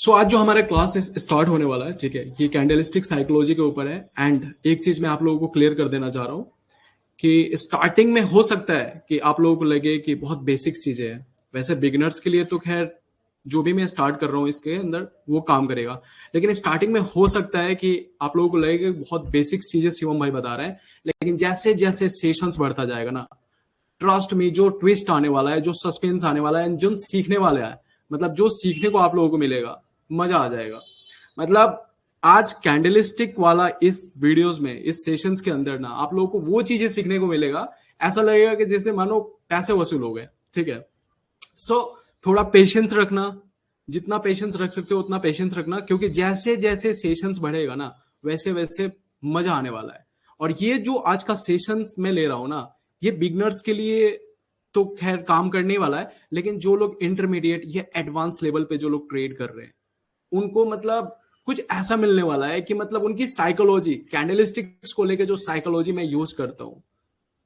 सो आज जो हमारा क्लास स्टार्ट होने वाला है, ठीक है, ये कैंडलस्टिक साइकोलॉजी के ऊपर है। एंड एक चीज मैं आप लोगों को क्लियर कर देना चाह रहा हूँ कि स्टार्टिंग में हो सकता है कि आप लोगों को लगे कि बहुत बेसिक चीजें हैं। वैसे बिगिनर्स के लिए तो खैर जो भी मैं स्टार्ट कर रहा हूँ इसके अंदर वो काम करेगा, लेकिन स्टार्टिंग में हो सकता है कि आप लोगों को लगे कि बहुत बेसिक चीजें शिवम भाई बता रहे हैं। लेकिन जैसे जैसे सेशंस बढ़ता जाएगा ना, ट्रस्ट में जो ट्विस्ट आने वाला है, जो सस्पेंस आने वाला है, जो सीखने वाला है, मतलब जो सीखने को आप लोगों को मिलेगा, मजा आ जाएगा। मतलब आज कैंडलिस्टिक वाला इस वीडियोस में, इस सेशंस के अंदर ना आप लोगों को वो चीजें सीखने को मिलेगा, ऐसा लगेगा कि जैसे मानो पैसे वसूल हो गए। ठीक है, सो थोड़ा पेशेंस रखना, जितना पेशेंस रख सकते हो उतना पेशेंस रखना, क्योंकि जैसे जैसे सेशंस बढ़ेगा ना वैसे वैसे मजा आने वाला है। और ये जो आज का सेशंस मैं ले रहा हूं ना, ये बिगनर्स के लिए तो खैर काम करने वाला है, लेकिन जो लोग इंटरमीडिएट या एडवांस लेवल पे जो लोग ट्रेड कर रहे हैं उनको मतलब कुछ ऐसा मिलने वाला है कि मतलब उनकी साइकोलॉजी, कैंडलस्टिक्स को लेके जो साइकोलॉजी मैं यूज करता हूँ,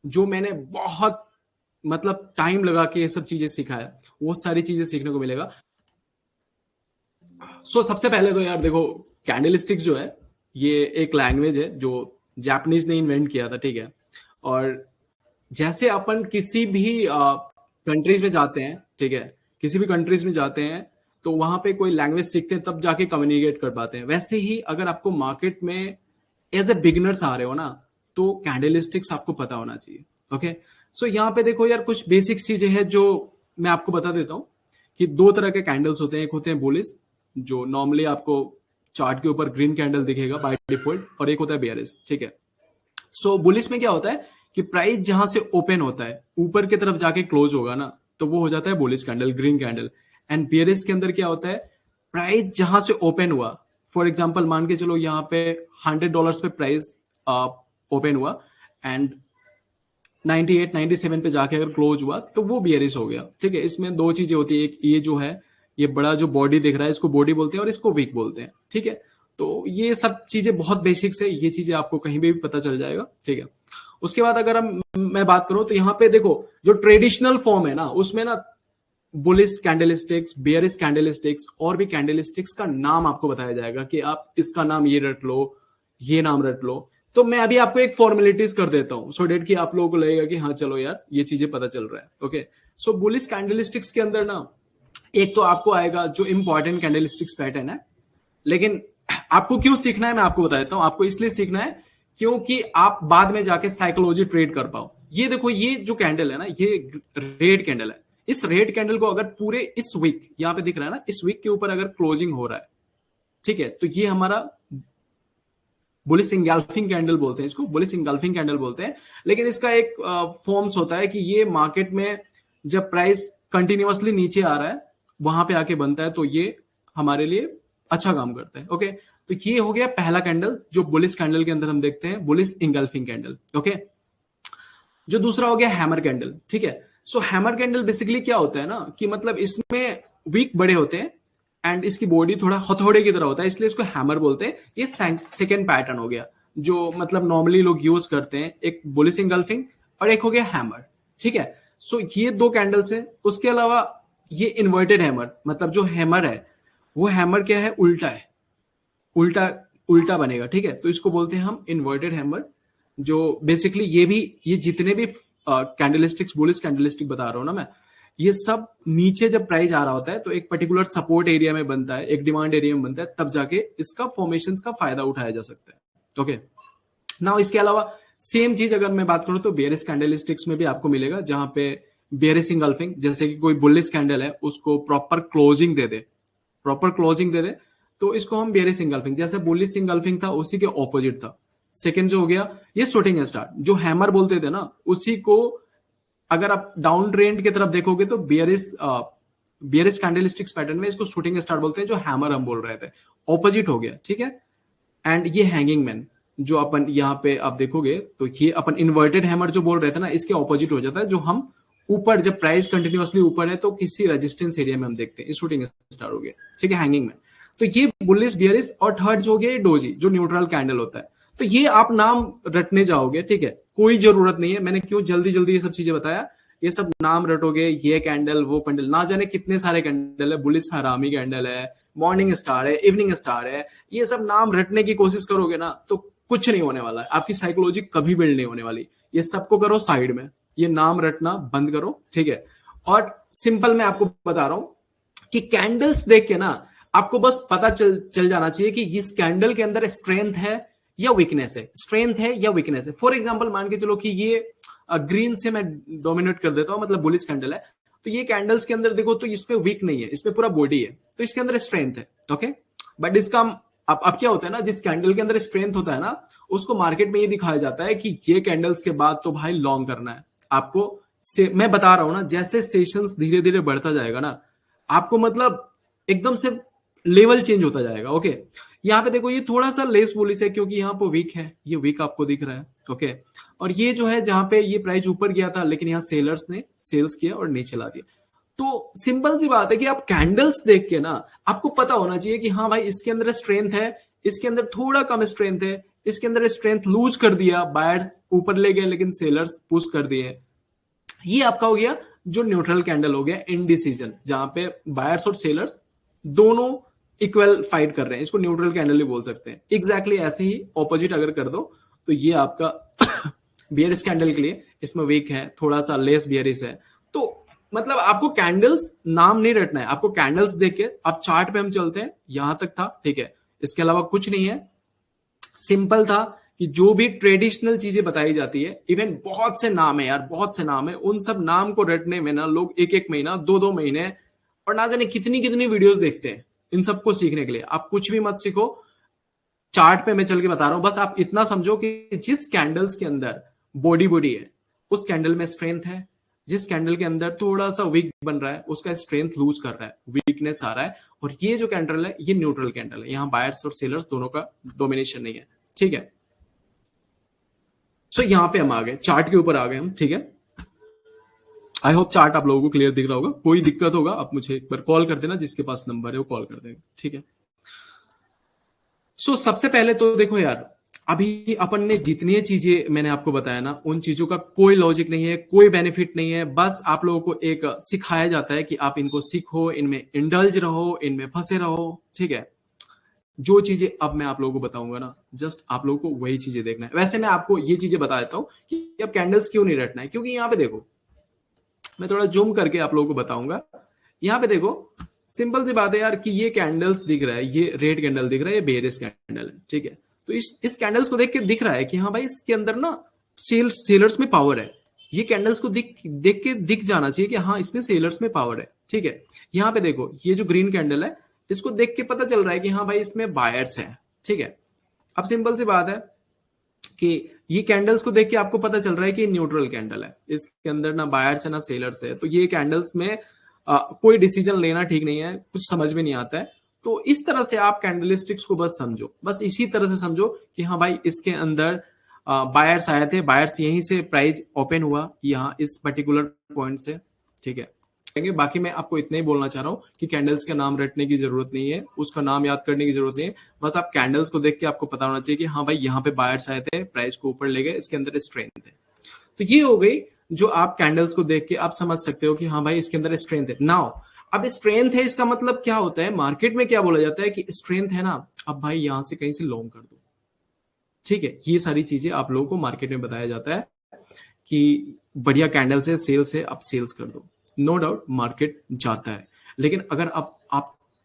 जो मैंने बहुत मतलब टाइम लगा के ये सब चीजें सीखा है, वो सारी चीजें सीखने को मिलेगा। सबसे पहले तो यार देखो, कैंडलस्टिक्स जो है ये एक लैंग्वेज है जो जापानीज ने इन्वेंट किया था। ठीक है, और जैसे अपन किसी भी कंट्रीज में जाते हैं, ठीक है, किसी भी कंट्रीज में जाते हैं तो वहां पे कोई लैंग्वेज सीखते हैं तब जाके कम्युनिकेट कर पाते हैं। वैसे ही अगर आपको मार्केट में एज ए बिगिनर्स आ रहे हो ना, तो कैंडलस्टिक्स आपको पता होना चाहिए। ओके, यहाँ पे देखो यार, कुछ बेसिक चीजें हैं जो मैं आपको बता देता हूँ कि दो तरह के कैंडल्स होते हैं। एक होते हैं बुलिश, जो नॉर्मली आपको चार्ट के ऊपर ग्रीन कैंडल दिखेगा बाय डिफॉल्ट, और एक होता है बेयरिश। ठीक है, बुलिश में क्या होता है कि प्राइस जहां से ओपन होता है ऊपर की तरफ जाके क्लोज होगा ना, तो वो हो जाता है bullish candle, green candle. And bearish के अंदर क्या होता है, प्राइस जहां से ओपन हुआ, फॉर एग्जांपल मान के चलो यहाँ पे $100 पे प्राइस ओपन हुआ एंड 98 97 पे जाके अगर क्लोज हुआ तो वो बियरिश हो गया। ठीक है, इसमें दो चीजें होती है, एक ये जो है, ये बड़ा जो बॉडी दिख रहा है इसको बॉडी बोलते हैं और इसको वीक बोलते हैं। ठीक है, तो ये सब चीजें बहुत बेसिक्स है, ये चीजें आपको कहीं भी पता चल जाएगा। ठीक है, उसके बाद अगर मैं बात करूं तो यहाँ पे देखो जो ट्रेडिशनल फॉर्म है ना, उसमें ना बुलिश कैंडलस्टिक्स, बेयरिश कैंडलस्टिक्स और भी कैंडलस्टिक्स का नाम आपको बताया जाएगा कि आप इसका नाम ये रट लो, ये नाम रट लो। तो मैं अभी आपको एक फॉर्मेलिटीज कर देता हूं सो डेट कि आप लोगों को लगेगा कि हाँ चलो यार ये चीजें पता चल रहा है। ओके, बुलिश कैंडलस्टिक्स के अंदर ना एक तो आपको आएगा जो इंपॉर्टेंट कैंडलस्टिक्स पैटर्न है। लेकिन आपको क्यों सीखना है मैं आपको बता देता हूं। आपको इसलिए सीखना है क्योंकि आप बाद में जाके साइकोलॉजी ट्रेड कर पाओ। ये देखो, ये जो कैंडल है ना, ये रेड कैंडल है। इस रेड कैंडल को अगर पूरे इस वीक, यहां पे दिख रहा है ना, इस वीक के ऊपर अगर क्लोजिंग हो रहा है, ठीक है, तो ये हमारा बुलिश इंगल्फिंग कैंडल बोलते हैं, इसको बुलिश इंगल्फिंग कैंडल बोलते हैं। लेकिन इसका एक फॉर्म्स होता है कि ये मार्केट में जब प्राइस कंटिन्यूअसली नीचे आ रहा है वहां पे आके बनता है, तो ये हमारे लिए अच्छा काम करता है। ओके, तो ये हो गया पहला कैंडल जो बुलिश कैंडल के अंदर हम देखते हैं, बुलिश इंगल्फिंग कैंडल। ओके, जो दूसरा हो गया हैमर कैंडल। ठीक है, हैमर कैंडल बेसिकली क्या होता है ना कि मतलब इसमें वीक बड़े होते हैं एंड इसकी बॉडी थोड़ा हथौड़े की तरह होता है, इसलिए इसको हैमर बोलते हैं। ये सेकेंड पैटर्न हो गया जो मतलब नॉर्मली लोग यूज करते हैं, एक बुलिश इंगल्फिंग और एक हो गया हैमर। ठीक है, ये दो कैंडल्स है। उसके अलावा ये इन्वर्टेड हैमर, मतलब जो हैमर है वो हैमर क्या है, उल्टा है, उल्टा उल्टा बनेगा। ठीक है, तो इसको बोलते हैं हम इन्वर्टेड हैमर। जो बेसिकली ये जितने भी कैंडलस्टिक्स, बुलिश कैंडलस्टिक बता रहा हूं ना मैं, ये सब नीचे जब प्राइस आ रहा होता है तो एक पर्टिकुलर सपोर्ट एरिया में बनता है, एक डिमांड एरिया में बनता है, तब जाके इसका फॉर्मेशन का फायदा उठाया जा सकता है। ओके, नाउ इसके अलावा सेम चीज अगर मैं बात करूं तो बेयरिश कैंडलस्टिक्स में भी आपको मिलेगा, जहां पे बेयरिश इंगल्फिंग, जैसे कि कोई बुलिश कैंडल है उसको प्रॉपर क्लोजिंग दे दे, प्रॉपर क्लोजिंग दे दे, तो इसको हम बेयरिश इंगल्फिंग, जैसे बुलिश इंगल्फिंग था उसी के ऑपोजिट था। सेकंड जो हो गया ये शूटिंग स्टार, जो हैमर बोलते थे ना, उसी को अगर आप डाउन ट्रेंड की तरफ देखोगे तो बेयरिश कैंडलस्टिक्स पैटर्न में इसको शूटिंग स्टार बोलते हैं, जो हैमर हम बोल रहे थे, ऑपोजिट हो गया। ठीक है, एंड ये हैंगिंग मैन जो अपन यहाँ पे आप देखोगे तो ये अपन इन्वर्टेड हैमर जो बोल रहे थे ना, इसके ऑपोजिट हो जाता है, जो हम ऊपर जब प्राइस कंटिन्यूअसली ऊपर है तो किसी रेजिस्टेंस एरिया में हम देखते हैं, शूटिंग स्टार हो गया। ठीक है, हैंगिंग मैन। तो ये बुलिश, बियरिश, और थर्ड जो हो गया डोजी, जो न्यूट्रल कैंडल होता है। तो ये आप नाम रटने जाओगे, ठीक है, कोई जरूरत नहीं है, मैंने क्यों जल्दी जल्दी ये सब चीजें बताया, ये सब नाम रटोगे, ये कैंडल वो कैंडल, ना जाने कितने सारे कैंडल है, बुलिश हरामी कैंडल है, मॉर्निंग स्टार है, इवनिंग स्टार है, ये सब नाम रटने की कोशिश करोगे ना तो कुछ नहीं होने वाला है, आपकी साइकोलॉजी कभी बिल्ड नहीं होने वाली। ये सबको करो साइड में, ये नाम रटना बंद करो, ठीक है। और सिंपल मैं आपको बता रहा हूं कि कैंडल्स देख के ना आपको बस पता चल जाना चाहिए कि इस कैंडल के अंदर स्ट्रेंथ है या वीकनेस है, स्ट्रेंथ है या वीकनेस है। फॉर एग्जांपल मान के चलो कि ये ग्रीन से मैं डोमिनेट कर देता हूं, मतलब बुलिश कैंडल है, तो ये कैंडल्स के अंदर देखो तो इसमें वीक नहीं है, इसमें पूरा बॉडी है, तो इसके अंदर स्ट्रेंथ है, ओके। बट इसका अब क्या होता है ना, जिस कैंडल के अंदर स्ट्रेंथ होता है ना, उसको मार्केट में ये दिखाया जाता है कि ये कैंडल्स के बाद तो भाई लॉन्ग करना है आपको। मैं बता रहा हूं ना, जैसे सेशंस धीरे धीरे बढ़ता जाएगा ना, आपको मतलब एकदम से लेवल चेंज होता जाएगा, ओके। यहाँ पे देखो ये थोड़ा सा लेस बुलिश है क्योंकि यहाँ पे वीक है, ये वीक आपको दिख रहा है, ओके। और ये जो है जहां पे ये प्राइस ऊपर गया था, लेकिन यहाँ सेलर्स ने सेल्स किया और नीचे ला दिया। तो सिंपल सी बात है कि आप कैंडल्स देख के ना आपको पता होना चाहिए कि हाँ भाई इसके अंदर स्ट्रेंथ है, इसके अंदर थोड़ा कम स्ट्रेंथ है, इसके अंदर स्ट्रेंथ लूज कर दिया, बायर्स ऊपर ले गए लेकिन सेलर्स पुश कर दिए। ये आपका हो गया जो न्यूट्रल कैंडल हो गया, इनडिसीजन, जहां पे बायर्स और सेलर्स दोनों इक्वल फाइट कर रहे हैं, इसको न्यूट्रल कैंडल ही बोल सकते हैं। एग्जैक्टली ऐसे ही ऑपोजिट अगर कर दो तो ये आपका बियरिश कैंडल के लिए इसमें वीक है, थोड़ा सा लेस बियरिश है। तो मतलब आपको कैंडल्स नाम नहीं रटना है, आपको कैंडल्स देख के, अब चार्ट पे हम चलते हैं, यहां तक था, ठीक है, इसके अलावा कुछ नहीं है। सिंपल था कि जो भी ट्रेडिशनल चीजें बताई जाती है, इवन बहुत से नाम है यार, बहुत से नाम है, उन सब नाम को रटने में ना लोग एक एक महीना, दो दो महीने और ना जाने कितनी कितनी वीडियोस देखते हैं इन सबको सीखने के लिए। आप कुछ भी मत सीखो, चार्ट पे मैं चल के बता रहा हूं, बस आप इतना समझो कि जिस कैंडल्स के अंदर बॉडी बॉडी है उस कैंडल में स्ट्रेंथ है, जिस कैंडल के अंदर थोड़ा सा वीक बन रहा है उसका स्ट्रेंथ लूज कर रहा है, वीकनेस आ रहा है। और ये जो कैंडल है ये न्यूट्रल कैंडल है, यहाँ बायर्स और सेलर्स दोनों का डोमिनेशन नहीं है, ठीक है। सो यहां पे हम आ गए, चार्ट के ऊपर आ गए हम, ठीक है। आई होप चार्ट आप लोगों को क्लियर दिख रहा होगा। कोई दिक्कत होगा आप मुझे एक बार कॉल कर देना, जिसके पास नंबर है वो कॉल कर देगा, ठीक है। सो सबसे पहले तो देखो यार, अभी अपन ने जितनी चीजें मैंने आपको बताया ना, उन चीजों का कोई लॉजिक नहीं है, कोई बेनिफिट नहीं है, बस आप लोगों को एक सिखाया जाता है कि आप इनको सीखो, इनमें इंडल्ज रहो, इनमें फंसे रहो, ठीक है। जो चीजें अब मैं आप लोगों को बताऊंगा ना, जस्ट आप लोगों को वही चीजें देखना है। वैसे मैं आपको ये चीजें बता देता हूं कि अब कैंडल्स क्यों नहीं रटना है, क्योंकि यहाँ पे देखो, मैं थोड़ा जूम करके आप लोगों को बताऊंगा। यहाँ पे देखो, सिंपल सी बात है यार कि ये कैंडल्स दिख रहा है, ये रेड कैंडल दिख रहा है, ये बेरिश कैंडल है, ठीक है। तो इस कैंडल्स को देख के दिख रहा है कि हाँ भाई इसके अंदर ना सेलर्स में पावर है। ये कैंडल्स को देख के दिख जाना चाहिए कि हाँ इसमें सेलर्स में पावर है, ठीक है। यहाँ पे देखो ये जो ग्रीन कैंडल है, इसको देख के पता चल रहा है कि हाँ भाई इसमें बायर्स है, ठीक है। अब सिंपल सी बात है कि ये कैंडल्स को देख के आपको पता चल रहा है कि न्यूट्रल कैंडल है, इसके अंदर ना बायर्स है ना सेलर्स है, तो ये कैंडल्स में कोई डिसीजन लेना ठीक नहीं है, कुछ समझ में नहीं आता है। तो इस तरह से आप कैंडलस्टिक्स को बस समझो, बस इसी तरह से समझो कि हाँ भाई इसके अंदर बायर्स आए थे, बायर्स यहीं से प्राइस ओपन हुआ यहाँ इस पर्टिकुलर पॉइंट से, ठीक है। बाकी मैं आपको इतना ही बोलना चाह रहा हूँ कि कैंडल्स का नाम रटने की जरूरत नहीं है, उसका नाम याद करने की जरूरत नहीं है, बस आप कैंडल्स को देख के आपको पता होना चाहिए कि हाँ भाई यहाँ पे बायर्स आए थे, प्राइस को ऊपर ले गए, इसके अंदर स्ट्रेंथ है। तो ये हो गई जो आप कैंडल्स को देख के आप समझ सकते हो कि हाँ भाई इसके अंदर स्ट्रेंथ है। नाउ अब स्ट्रेंथ है, इसका मतलब क्या होता है, मार्केट में क्या बोला जाता है कि स्ट्रेंथ है ना, अब भाई यहां से कहीं से लॉन्ग कर दो, ठीक है। ये सारी चीजें आप लोगों को मार्केट में बताया जाता है कि बढ़िया कैंडल से सेल्स है, आप सेल्स कर दो। नो डाउट मार्केट जाता है, लेकिन अगर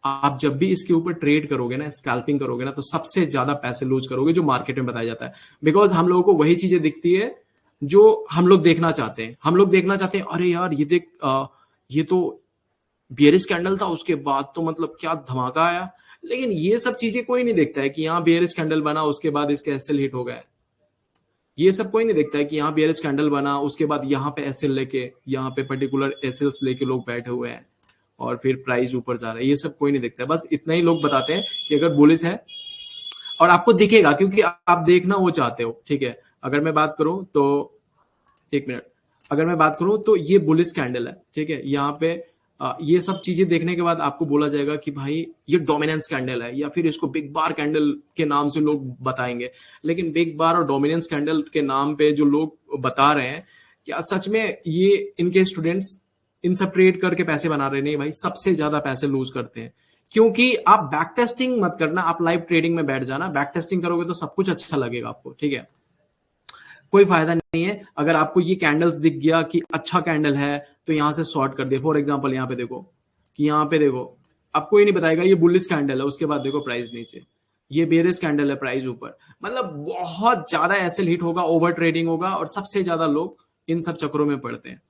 आप जब भी इसके ऊपर ट्रेड करोगे ना, स्कैल्पिंग करोगे ना, तो सबसे ज्यादा पैसे लूज करोगे जो मार्केट में बताया जाता है। बिकॉज हम लोगों को वही चीजें दिखती है जो हम लोग देखना चाहते हैं। हम लोग देखना चाहते हैं अरे यार ये देख, ये तो बियरिश कैंडल था, उसके बाद तो मतलब क्या धमाका आया। लेकिन ये सब चीजें कोई नहीं देखता है कि यहाँ बियरिश कैंडल बना, उसके बाद इसके एसएल हिट हो गए। ये सब कोई नहीं देखता है कि यहाँ बियरिश कैंडल बना, उसके बाद यहाँ पे एसएल लेके, यहाँ पे पर्टिकुलर एसएल्स लेके लोग बैठे हुए हैं और फिर प्राइस ऊपर जा रहा है। ये सब कोई नहीं देखता है, बस इतना ही लोग बताते हैं कि अगर बुलिश है, और आपको दिखेगा क्योंकि आप देखना वो चाहते हो, ठीक है। अगर मैं बात करूं तो एक मिनट, अगर मैं बात करूं तो ये बुलिश कैंडल है, ठीक है। यहाँ पे ये सब चीजें देखने के बाद आपको बोला जाएगा कि भाई ये डोमिनेंस कैंडल है, या फिर इसको बिग बार कैंडल के नाम से लोग बताएंगे। लेकिन बिग बार और डोमिनेंस कैंडल के नाम पे जो लोग बता रहे हैं, क्या सच में ये इनके स्टूडेंट्स इन सब ट्रेड करके पैसे बना रहे? नहीं भाई, सबसे ज्यादा पैसे लूज करते हैं क्योंकि आप बैक टेस्टिंग मत करना, आप लाइव ट्रेडिंग में बैठ जाना। बैक टेस्टिंग करोगे तो सब कुछ अच्छा लगेगा आपको, ठीक है, कोई फायदा नहीं है। अगर आपको ये कैंडल्स दिख गया कि अच्छा कैंडल है तो यहां से शॉर्ट कर दिया। फॉर एग्जांपल यहाँ पे देखो कि यहाँ पे देखो, आपको ये नहीं बताएगा ये बुलिश कैंडल है, उसके बाद देखो प्राइस नीचे, ये बेरिश कैंडल है, प्राइस ऊपर। मतलब बहुत ज्यादा एसएल हिट होगा, ओवर ट्रेडिंग होगा, और सबसे ज्यादा लोग इन सब चक्रों में पड़ते हैं,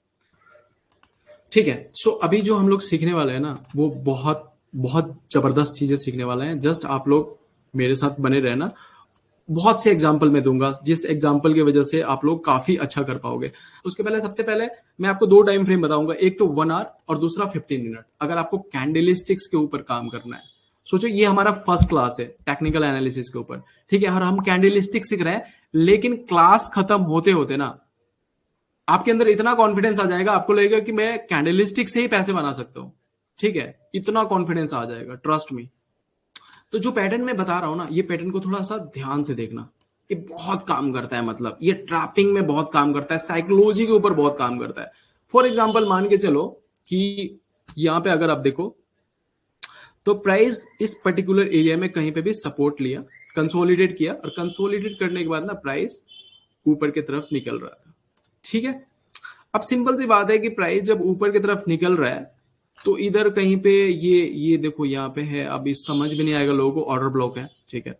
ठीक है। सो अभी जो हम लोग सीखने वाले हैं ना, वो बहुत बहुत जबरदस्त चीजें सीखने वाले हैं। जस्ट आप लोग मेरे साथ बने रहना। बहुत से एग्जाम्पल मैं दूंगा, जिस एग्जाम्पल की वजह से आप लोग काफी अच्छा कर पाओगे। उसके पहले सबसे पहले मैं आपको दो टाइम फ्रेम बताऊंगा, एक तो 1 आवर और दूसरा 15 मिनट। अगर आपको कैंडलस्टिक्स के ऊपर काम करना है, सोचो ये हमारा फर्स्ट क्लास है टेक्निकल एनालिसिस के ऊपर, ठीक है, और हम कैंडलस्टिक सीख रहे हैं। लेकिन क्लास खत्म होते होते ना आपके अंदर इतना कॉन्फिडेंस आ जाएगा, आपको लगेगा कि मैं कैंडलस्टिक से ही पैसे बना सकता हूं, ठीक है, इतना कॉन्फिडेंस आ जाएगा, ट्रस्ट मी। तो जो पैटर्न मैं बता रहा हूं ना, ये पैटर्न को थोड़ा सा ध्यान से देखना, ये बहुत काम करता है। मतलब ये ट्रैपिंग में बहुत काम करता है, साइकोलॉजी के ऊपर बहुत काम करता है। फॉर एग्जाम्पल मान के चलो कि यहां पे अगर आप देखो तो प्राइस इस पर्टिकुलर एरिया में कहीं पे भी सपोर्ट लिया, कंसोलिडेट किया, और कंसोलिडेट करने के बाद ना प्राइस ऊपर की तरफ निकल रहा था, ठीक है। अब सिंपल सी बात है कि प्राइस जब ऊपर की तरफ निकल रहा है तो इधर कहीं पे ये देखो यहाँ पे है। अब इस समझ में नहीं आएगा लोगों को, ऑर्डर ब्लॉक है, ठीक है,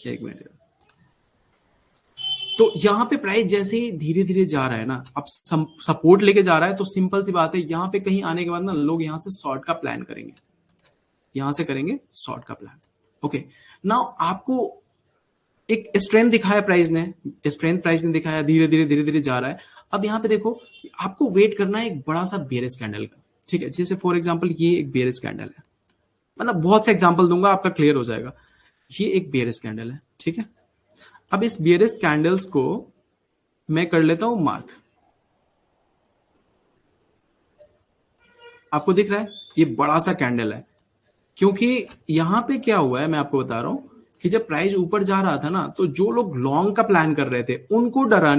एक मिनट। तो यहाँ पे प्राइस जैसे ही धीरे धीरे जा रहा है ना, अब सपोर्ट लेके जा रहा है, तो सिंपल सी बात है यहाँ पे कहीं आने के बाद ना लोग यहाँ से शॉर्ट का प्लान करेंगे, यहां से करेंगे शॉर्ट का प्लान। ओके, नाउ आपको एक स्ट्रेंथ दिखाया प्राइस ने, स्ट्रेंथ प्राइस ने दिखाया, धीरे धीरे धीरे धीरे जा रहा है। अब यहाँ पे देखो आपको वेट करना है एक बड़ा सा बेरिश कैंडल का, ठीक है। जैसे फॉर एग्जांपल ये एक बेरिश कैंडल है, मतलब बहुत से एग्जांपल दूंगा आपका क्लियर हो जाएगा। ये एक बेरिश कैंडल है, ठीक है। अब इस बेरिश कैंडल्स को मैं कर लेता हूं मार्क। आपको दिख रहा है ये बड़ा सा कैंडल है, क्योंकि यहां पे क्या हुआ है मैं आपको बता रहा हूं कि जब प्राइस ऊपर जा रहा था ना, तो जो लोग लॉन्ग का प्लान कर रहे थे उनको डराने